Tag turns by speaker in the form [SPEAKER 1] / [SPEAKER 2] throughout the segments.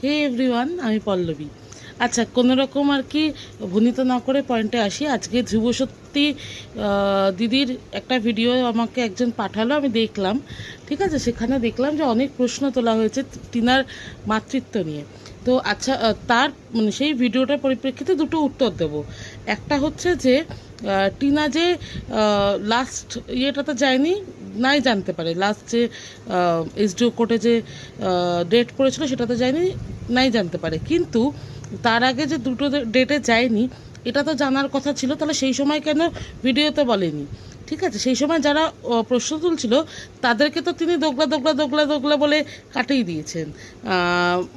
[SPEAKER 1] হে everyone, আমি পল্লবী। আচ্ছা, কোনো রকম আর কি ভূমিত না করে পয়েন্টে আসি। আজকে ধ্রুবসত্যি দিদির একটা ভিডিও আমাকে একজন পাঠালো, আমি দেখলাম। ঠিক আছে, সেখানে দেখলাম যে অনেক প্রশ্ন তোলা হয়েছে টিনার মাতৃত্ব নিয়ে। তো আচ্ছা, তার মানে সেই ভিডিওটার পরিপ্রেক্ষিতে দুটো উত্তর দেব। একটা হচ্ছে যে টিনা যে লাস্ট ইয়েটাতে যায়নি, নাই জানতে পারে লাস্ট যে এসডিও কোর্টে যে ডেট পড়েছিল সেটাতে যায়নি, নাই জানতে পারে। কিন্তু তার আগে যে দুটো ডেটে যায়নি এটা তো জানার কথা ছিল, তাহলে সেই সময় কেন ভিডিওতে বলেনি? ঠিক আছে, সেই সময় যারা প্রশ্ন তুলছিল তাদেরকে তো তিনি দোগলা দোগলা দোগলা দোগলা বলে কাটিয়ে দিয়েছেন।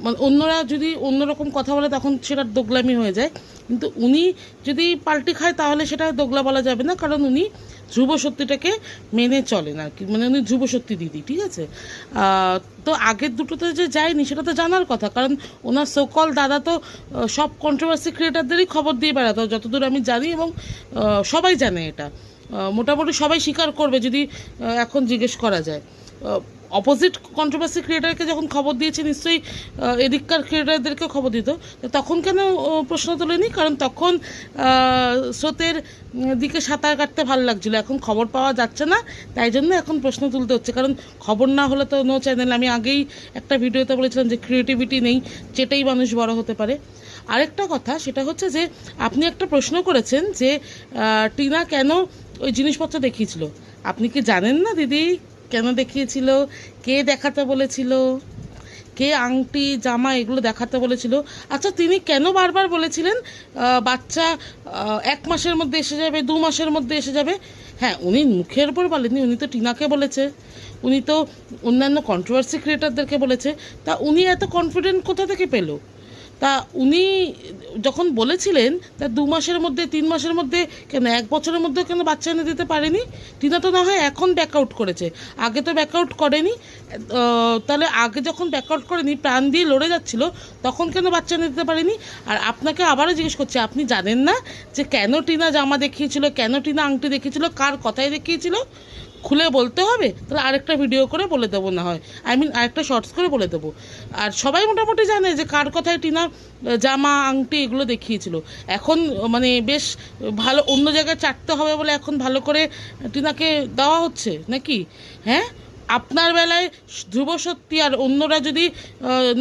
[SPEAKER 1] মানে অন্যরা যদি অন্যরকম কথা বলে তখন সেটা দোগলামি হয়ে যায়, কিন্তু উনি যদি পাল্টি খায় তাহলে সেটা দোগলা বলা যাবে না, কারণ উনি ধ্রুব সত্যিটাকে মেনে চলেন আর কি, মানে উনি ধ্রুব সত্যি দিদি। ঠিক আছে, তো আগের দুটোতে যে যায়নি সেটা তো জানার কথা, কারণ ওনার সোকল দাদা তো সব কন্ট্রোভার্সি ক্রিয়েটারদেরই খবর দিয়ে বেড়াতো যতদূর আমি জানি, এবং সবাই জানে এটা, মোটামুটি সবাই স্বীকার করবে যদি এখন জিজ্ঞেস করা যায়। অপোজিট কন্ট্রোভার্সি ক্রিয়েটারকে যখন খবর দিয়েছে নিশ্চয়ই এদিককার ক্রিয়েটারদেরকেও খবর দিত। তখন কেন প্রশ্ন তোলেনি? কারণ তখন স্রোতের দিকে সাঁতার কাটতে ভালো লাগছিলো, এখন খবর পাওয়া যাচ্ছে না, তাই জন্য এখন প্রশ্ন তুলতে হচ্ছে। কারণ খবর না হলে তো নো চ্যানেল। আমি আগেই একটা ভিডিওতে বলেছিলাম যে ক্রিয়েটিভিটি নেই, চেটেই মানুষ বড় হতে পারে। আরেকটা কথা সেটা হচ্ছে যে আপনি একটা প্রশ্ন করেছেন যে টিনা কেন ওই জিনিসপত্র দেখিয়েছিল। আপনি কি জানেন না দিদি কেন দেখিয়েছিল? কে দেখাতে বলেছিল? কে আংটি জামা এগুলো দেখাতে বলেছিল? আচ্ছা, তিনি কেন বারবার বলেছিলেন বাচ্চা 1 মাসের মধ্যে এসে যাবে, 2 মাসের মধ্যে এসে যাবে? হ্যাঁ, উনি মুখের উপর বলেননি, উনি তো টিনাকে বলেছে, উনি তো অন্যান্য কন্ট্রোভার্সি ক্রিয়েটারদেরকে বলেছে। তা উনি এত কনফিডেন্ট কোথা থেকে পেলো? তা উনি যখন বলেছিলেন তা 2 মাসের মধ্যে, 3 মাসের মধ্যে, কেন 1 বছরের মধ্যে কেন বাচ্চা এনে দিতে পারেনি? টিনা তো না হয় এখন ব্যাকআউট করেছে, আগে তো ব্যাকআউট করেনি। তাহলে আগে যখন ব্যাকআউট করেনি, প্রাণ দিয়ে লড়ে যাচ্ছিল, তখন কেন বাচ্চা এনে দিতে পারেনি? আর আপনাকে আবারও জিজ্ঞেস করছি, আপনি জানেন না যে কেন টিনা জামা দেখিয়েছিল, কেন টিনা আংটি দেখিয়েছিল, কার কথায় দেখিয়েছিল? খুলে বলতে হবে, তাহলে আরেকটা ভিডিও করে বলে দেবো, না হয় আরেকটা শর্টস করে বলে দেবো। আর সবাই মোটামুটি জানে যে কার কথায় টিনা জামা আংটি এগুলো দেখিয়েছিল। এখন মানে বেশ ভালো অন্য জায়গায় চাটতে হবে বলে এখন ভালো করে টিনাকে দেওয়া হচ্ছে নাকি? হ্যাঁ, আপনার বেলায় ধ্রুব সত্যি আর অন্যরা যদি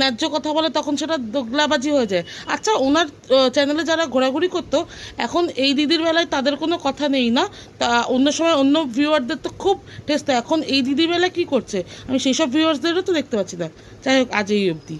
[SPEAKER 1] ন্যায্য কথা বলে তখন সেটা দোগলাবাজি হয়ে যায়। আচ্ছা, ওনার চ্যানেলে যারা ঘোরাঘুরি করতো, এখন এই দিদির বেলায় তাদের কোনো কথা নেই না? তা অন্য সময় অন্য ভিউয়ারদের তো খুব টেস্ট, এখন এই দিদির বেলায় কী করছে আমি সেই সব ভিউয়ার্সদেরও তো দেখতে পাচ্ছি না। যাই হোক, আজ এই অবধি।